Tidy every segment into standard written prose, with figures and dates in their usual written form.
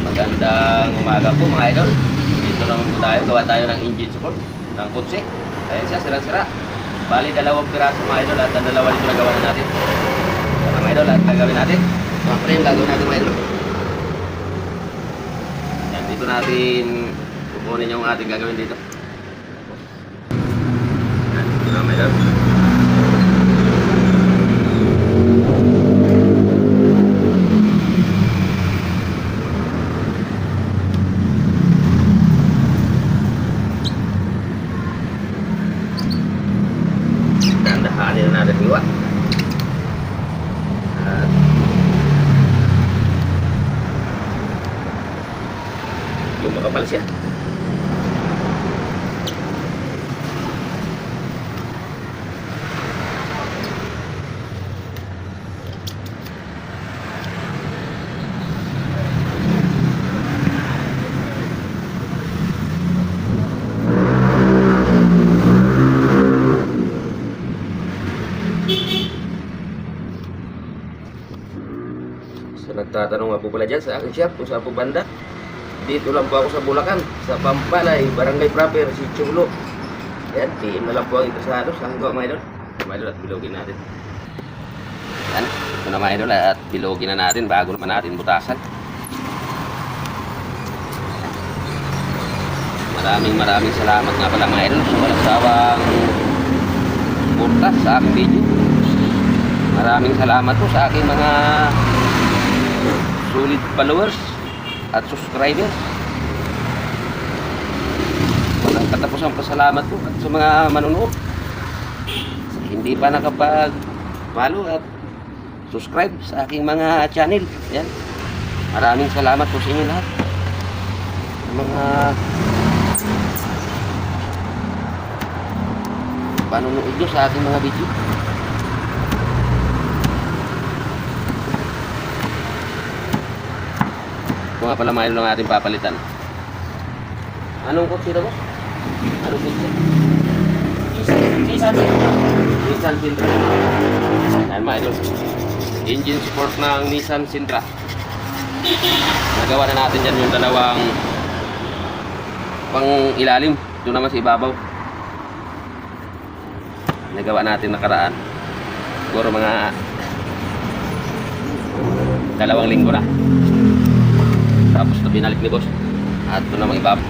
Magandang umaga po mga idol. Dito naman po tayo. Gawa tayo ng engine support ng kutsi. Ayan siya, sira-sira. Bali, dalawang piraso mga idol at ang dalawa dito na gawa na natin. Mga idol, at gagawin natin. Mga frame, gagawin natin mga idol. Ayan, dito natin kukunin yung ating gagawin dito. Ayan, dito na mga idol. Dahan-dahanin na natin iwa. At yung makapal siya. So nagtatanong nga po pala dyan sa akin shop kung saan po banda. Dito lang po ako sa Bulacan, sa Pampalay, Barangay Proper, si Chulo. Yan, PM na lang po ang interesado. Saan ko mga idol? Mga idol at bilogin natin. Yan, ito na mga idol at bilogin na natin bago naman natin butasan. Maraming salamat nga pala mga idol sa walang sawang suporta sa aking video. Maraming salamat po sa aking mga solid followers at subscribers. Walang katapusang pasalamat po at sa mga manonood. Hindi pa nakapag-follow at subscribe sa aking mga channel. Yan. Maraming salamat po sa inyo lahat. Mga panonood nyo sa aking mga video. Ito nga pala mga idol ang ating papalitan. Anong kotse na boss? Anong kotse? Nissan Sentra. Ayan mga idol. Engine support ng Nissan Sentra. Nagawa na natin dyan yung dalawang pang ilalim. Ito naman sa ibabaw. Nagawa natin nakaraan. Siguro mga 2 linggo na. Tapos ito binalik ni boss. At ito namang ibab.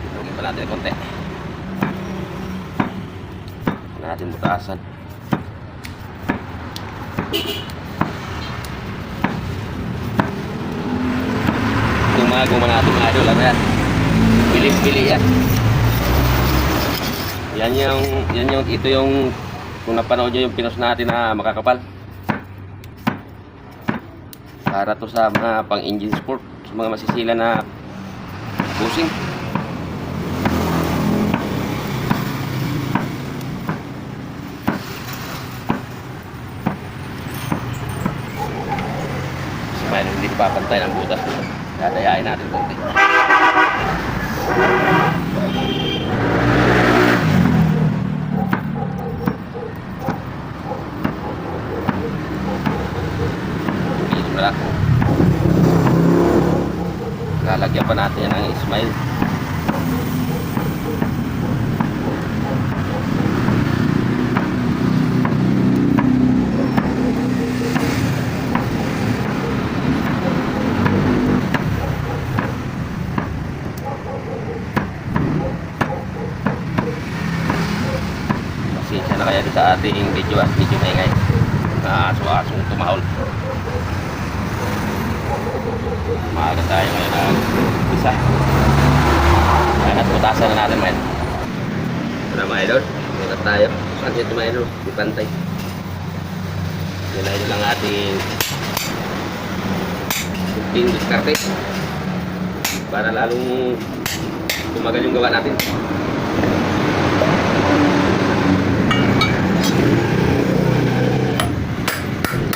Itugin pa natin konti. Natin butasan. Itong mga guma natin mga idol. Ano yan? Bilis-bili yan. Ito yung kung napanood nyo yung pinos natin na makakapal. Para to sa mga pang engine sport, sa mga masisila na busing. Kasi hindi papantay ng butas. Dadayain natin konti. Lalagyan pa natin yan ng Ismail. Pasensya na kaya sa ating video at medyo maingay. Aso-asong tumahol. Maaga tayo ngayon ng isa. At butasan na natin mga idol. Ito na mga idol. Butas tayo. Saan ito mga idol? Ipantay. Yan na idol ang ating pin diskarte. Para lalong tumagal yung gawa natin.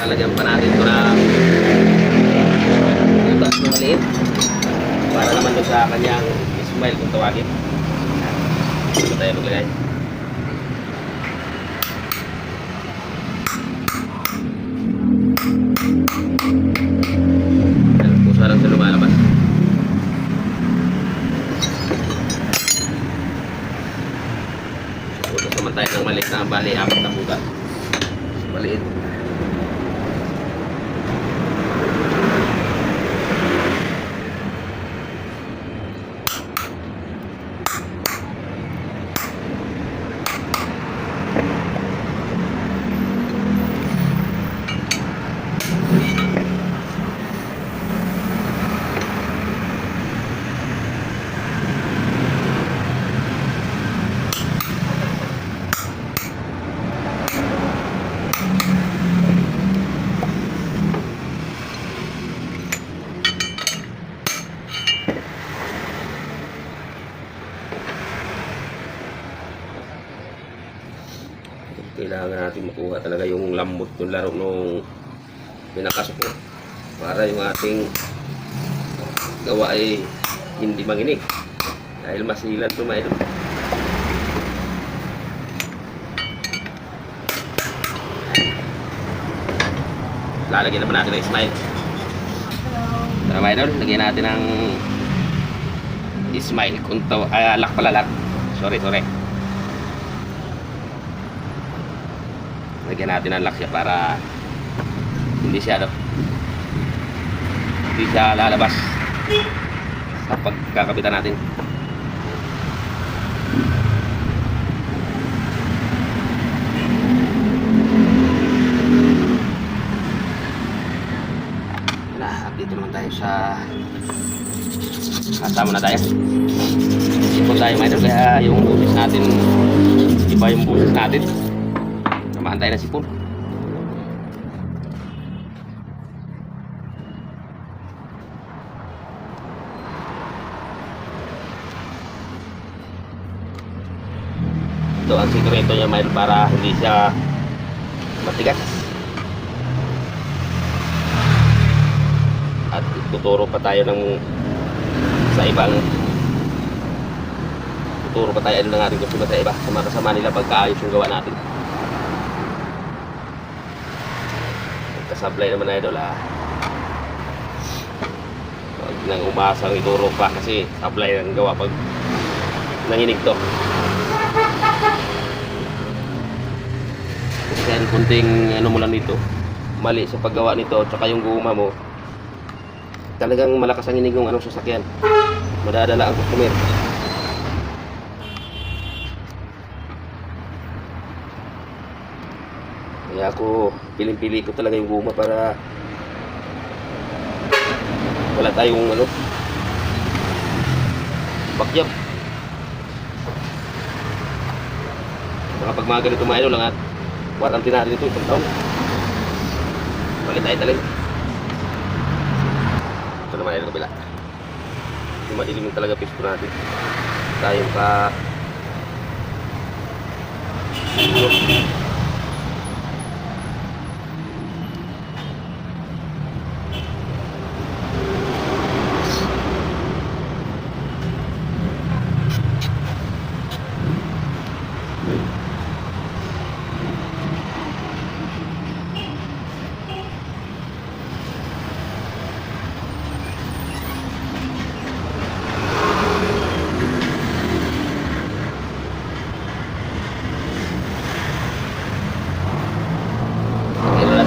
Lalagyan pa natin ito na butas na maliit para naman doon sa kanyang Ismail kung tawagin. Ito tayo maglagay. maliit. Kailangan natin makuha talaga yung lambot ng laro nung pinakasuko para yung ating gawa ay hindi manginig dahil masilan ito mga idol. Lalagyan naman natin ng smile. Tara mga idol, lagyan natin ng smile kung lock pala lock. Sorry. Lagyan natin ng lock siya para hindi siya lalabas sa pagkakabitan natin. Dito naman tayo sa kasama na tayo. Ipon tayo mga idol, kaya yung busis natin iba yung busis natin. Samahan tayo ng sipon. Ito ang sikreto niya mga idol para hindi siya matigas. At tuturo pa tayo sa ibang tuturo pa tayo ng ating customer sa iba, sa mga kasama nila pagkaayos yung gawa natin. Kasablay naman na idol huwag nang umasang ituro pa kasi sablay ang gawa pag nanginig to. Kasi kunting ano mo lang dito, mali sa paggawa nito tsaka yung guma mo, talagang malakas ang inig ng anong sasakyan, madadala ang customer. Kaya ako piling-pili ko talaga yung guma para wala tayong bakyap. Saka pag mga ganito mga idol lang at warranty natin ito itong taon, palit tayo talaga. Ito naman ay kabila. Yung madilim yung talaga pisto natin. Tayong pa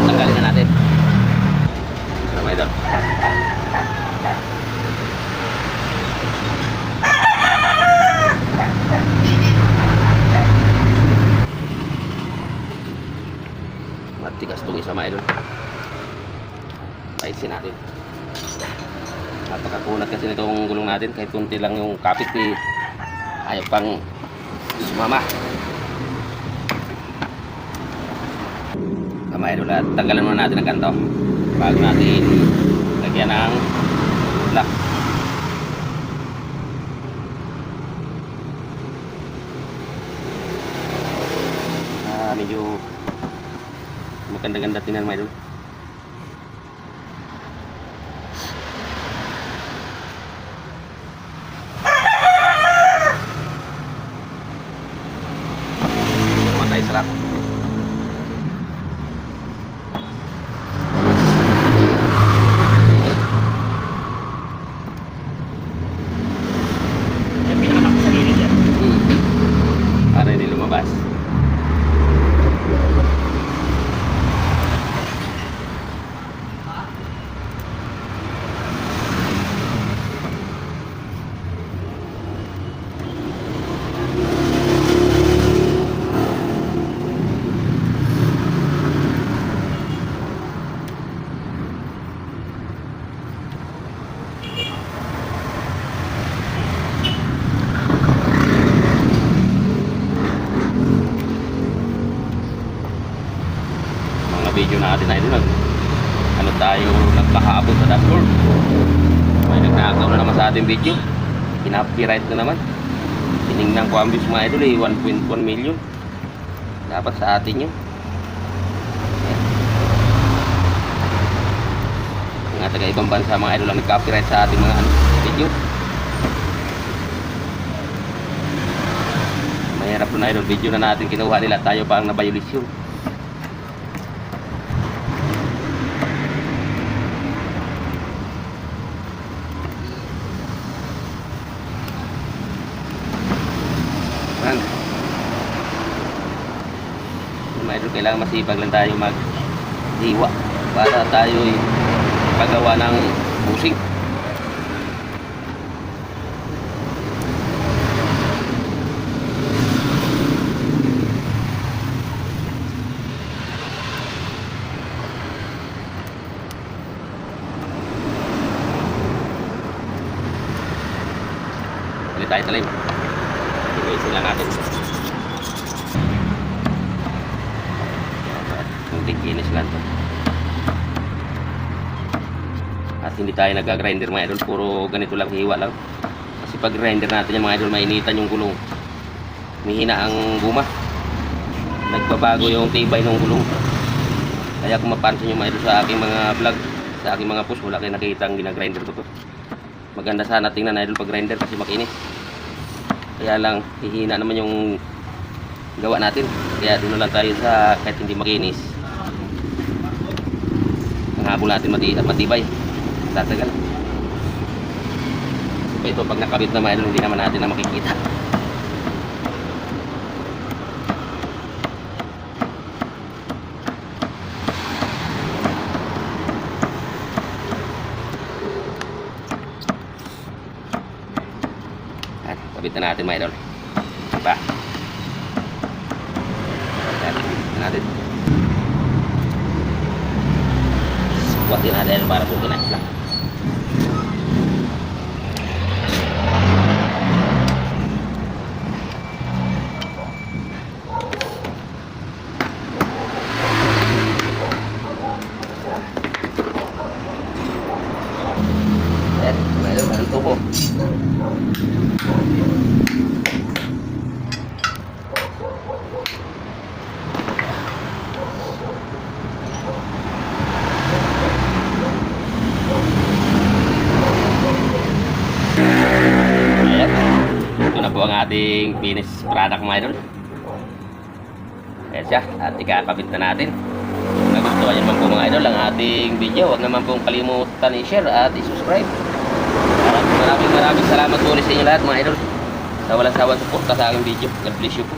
tanggalin na natin. Sama ito. Matigas itong isa mga idol. Paisin natin. Napakakunat kasi nitong gulong natin, kahit kunti lang yung kapit ayaw pang sumama. Mga idol, at tanggalan muna natin ang kanto bago natin lagyan ng lock. Medyo maganda-ganda tingnan mga idol. Matay sa lock. Para hindi lumabas. video natin idol. Ano tayo nagpakaabot sa dashboard. May nagnakaw na naman sa ating video. Kinopyright na naman. Tinignan ko ang views mga idol 1.1 million. Dapat sa atin yun. Mga taga ibang bansa mga idol ang nag-copyright sa ating mga video. Mahirap na idol, video na natin kinuha nila, tayo pa ang nabayulisyon. Mga idol, kailangan masipag lang tayo maghiwa para tayo paggawa ng busing. Bili tayo talim. Iwisin lang natin. Kinis lang to. At hindi tayo nag-grinder mga idol, puro ganito lang, hiwa lang. Kasi pag grinder natin yung mga idol, mainitan yung gulong, mihina ang guma, nagbabago yung tibay ng gulong. Kaya kung mapansin nyo mga idol sa aking mga vlog, sa aking mga post, wala kayo nakita ang ginagrinder ko to. Maganda sana tingnan na idol pag grinder kasi makinis. Kaya lang hihina naman yung gawa natin, kaya doon lang tayo sa kahit hindi makinis. Ang habol natin matibay, tatagal. So, ito pag nakabit na mga idol, hindi naman natin na makikita. At kabit na natin mga idol. Diba? Kabit natin. Buat din natin para sukin na lang. Ayan, mayroon ang tubo. Ito na po ang ating finished product mga idol. Ayan siya, at ikakabit na natin. Kung nagustuhan nyo naman po mga idol ang ating video, huwag naman pong kalimutan i-share at i-subscribe. At maraming salamat po ulit sa inyo lahat mga idol sa walang sawang suporta sa aking video. God bless you po.